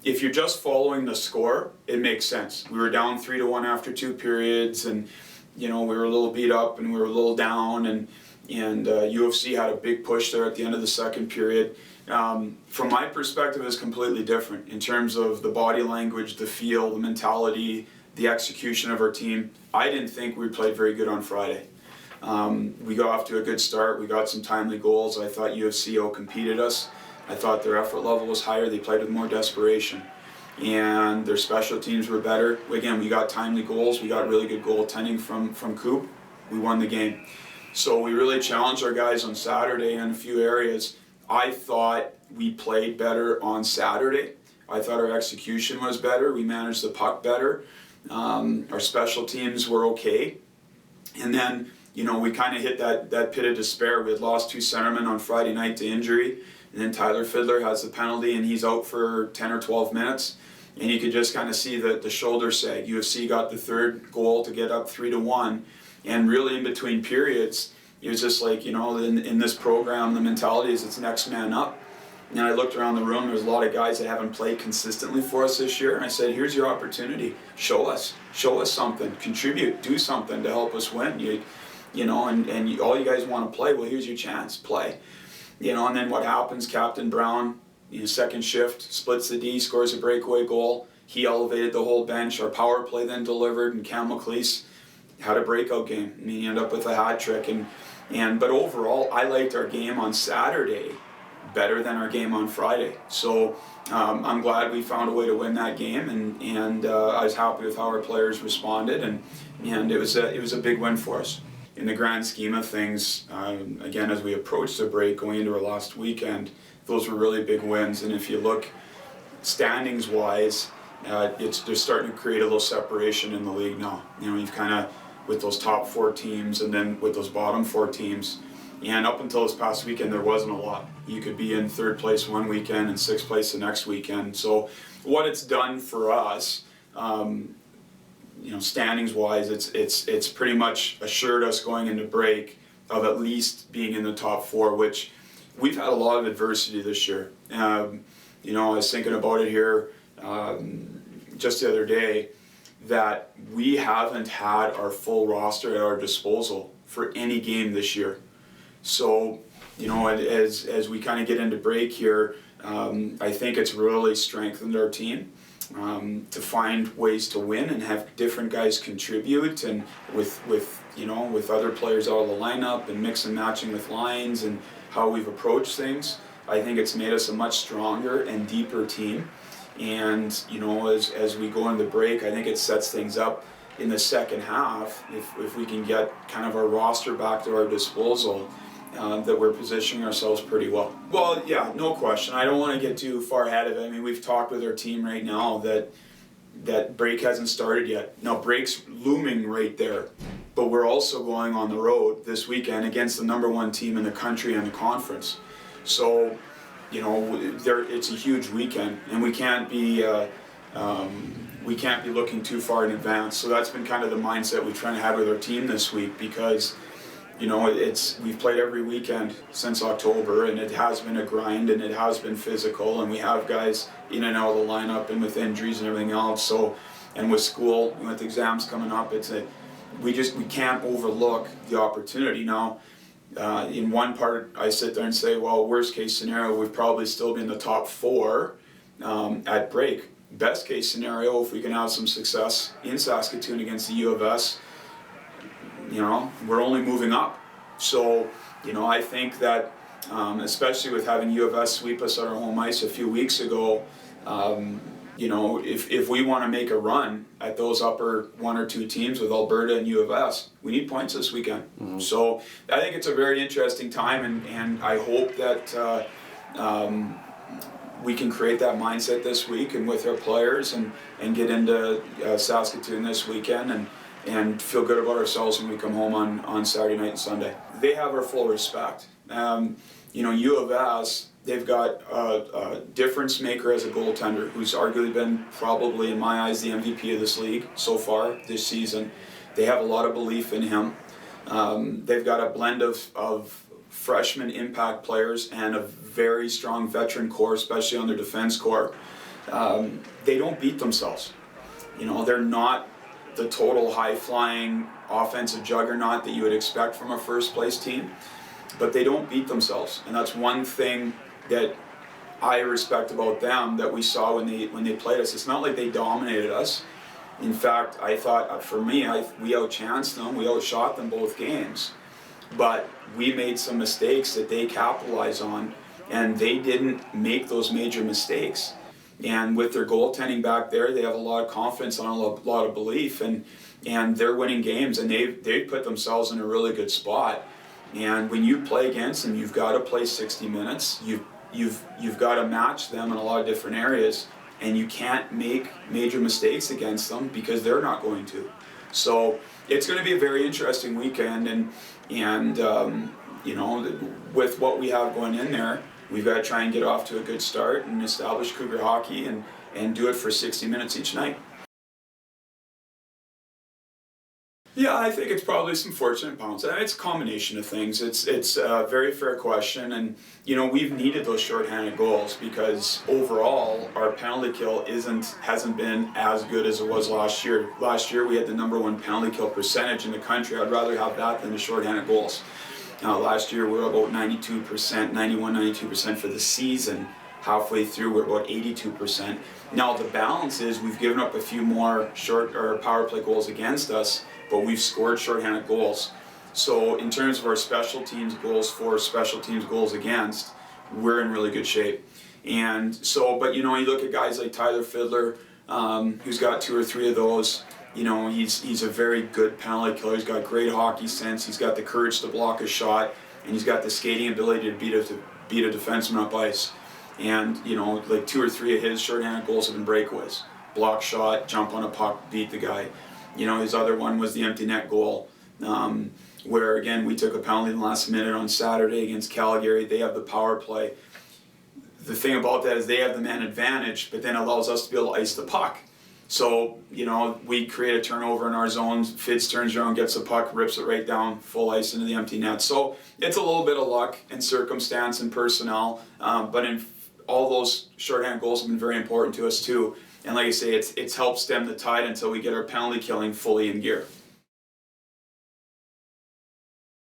if you're just following the score, it makes sense. We were down 3-1 after 2 periods, and we were a little beat up and we were a little down, and UFC had a big push there at the end of the second period. From my perspective, it's completely different in terms of the body language, the feel, the mentality, the execution of our team. I didn't think we played very good on Friday. We got off to a good start. We got some timely goals. I thought UFC outcompeted us. I thought their effort level was higher. They played with more desperation. And their special teams were better. Again, we got timely goals. We got really good goaltending from Coop. We won the game. So we really challenged our guys on Saturday in a few areas. I thought we played better on Saturday. I thought our execution was better. We managed the puck better. Our special teams were okay. And then, we kind of hit that pit of despair. We had lost 2 centermen on Friday night to injury. And then Tyler Fiddler has the penalty, and he's out for 10 or 12 minutes. And you could just kind of see the shoulder sag. UFC got the 3rd goal to get up 3-1. And really in between periods, it was just like, in this program, the mentality is it's next man up. And I looked around the room, there's a lot of guys that haven't played consistently for us this year. And I said, here's your opportunity. Show us something, contribute, do something to help us win. All you guys want to play, well, here's your chance, play. And then what happens, Captain Brown, second shift, splits the D, scores a breakaway goal. He elevated the whole bench. Our power play then delivered, and Cam McLeese had a breakout game. He ended up with a hat trick. But overall, I liked our game on Saturday better than our game on Friday. So I'm glad we found a way to win that game, and I was happy with how our players responded, and it was a big win for us. In the grand scheme of things, again, as we approached the break going into our last weekend, those were really big wins. And if you look standings-wise, they're starting to create a little separation in the league now. You've kind of, with those top 4 teams and then with those bottom 4 teams, and up until this past weekend, there wasn't a lot. You could be in 3rd place one weekend and 6th place the next weekend. So what it's done for us, standings-wise, it's pretty much assured us going into break of at least being in the top 4, which we've had a lot of adversity this year. I was thinking about it here just the other day, that we haven't had our full roster at our disposal for any game this year. So, as we kind of get into break here, I think it's really strengthened our team. To find ways to win and have different guys contribute, and with other players out of the lineup and mix and matching with lines and how we've approached things, I think it's made us a much stronger and deeper team. And as we go into the break, I think it sets things up in the second half, if we can get kind of our roster back to our disposal, that we're positioning ourselves pretty well. Well, yeah, no question. I don't want to get too far ahead of it. I mean, we've talked with our team right now that break hasn't started yet. Now, break's looming right there, but we're also going on the road this weekend against the #1 team in the country and the conference. So, it's a huge weekend, and we can't be looking too far in advance. So that's been kind of the mindset we're trying to have with our team this week, because we've played every weekend since October, and it has been a grind, and it has been physical, and we have guys in and out of the lineup and with injuries and everything else. So, and with school, with exams coming up, we can't overlook the opportunity. Now, in one part, I sit there and say, well, worst case scenario, we've probably still be in the top 4 at break. Best case scenario, if we can have some success in Saskatoon against the U of S, we're only moving up. So, I think that, especially with having U of S sweep us at our home ice a few weeks ago, if we want to make a run at those upper 1 or 2 teams with Alberta and U of S, we need points this weekend. Mm-hmm. So I think it's a very interesting time, and I hope that we can create that mindset this week and with our players and get into Saskatoon this weekend and feel good about ourselves when we come home on Saturday night and Sunday. They have our full respect. U of S, they've got a difference maker as a goaltender who's arguably been probably, in my eyes, the MVP of this league so far this season. They have a lot of belief in him. They've got a blend of freshman impact players and a very strong veteran core, especially on their defense core. they don't beat themselves. You know, they're not the total high-flying offensive juggernaut that you would expect from a first-place team, but they don't beat themselves, and that's one thing that I respect about them that we saw when they played us. It's not like they dominated us. In fact, I thought, for me, we outchanced them, we outshot them both games, but we made some mistakes that they capitalized on, and they didn't make those major mistakes. And with their goaltending back there, they have a lot of confidence and a lot of belief, and they're winning games, and they've put themselves in a really good spot. And when you play against them, you've got to play 60 minutes. You've got to match them in a lot of different areas, and you can't make major mistakes against them because they're not going to. So it's going to be a very interesting weekend, and you know, with what we have going in there, we've got to try and get off to a good start and establish Cougar hockey and do it for 60 minutes each night. Yeah, I think it's probably some fortunate bounce. It's a combination of things. It's a very fair question, and you know, we've needed those shorthanded goals because overall our penalty kill hasn't been as good as it was last year. Last year we had the #1 penalty kill percentage in the country. I'd rather have that than the shorthanded goals. Last year we were about 92%, 91, 92% for the season. Halfway through we're about 82%. Now the balance is we've given up a few more short or power play goals against us, but we've scored shorthanded goals. So in terms of our special teams goals for, special teams goals against, we're in really good shape. And so, but you know, you look at guys like Tyler Fiddler, who's got 2 or 3 of those. You know, he's a very good penalty killer. He's got great hockey sense. He's got the courage to block a shot, and he's got the skating ability to beat a defenseman up ice. And you know, like 2 or 3 of his shorthanded goals have been breakaways. Block shot, jump on a puck, beat the guy. You know, his other one was the empty net goal, where again we took a penalty in the last minute on Saturday against Calgary. They have the power play. The thing about that is they have the man advantage, but then it allows us to be able to ice the puck. So, you know, we create a turnover in our zones, Fitz turns around, gets the puck, rips it right down, full ice into the empty net. So it's a little bit of luck and circumstance and personnel, but in all those shorthand goals have been very important to us too. And like I say, it's helped stem the tide until we get our penalty killing fully in gear.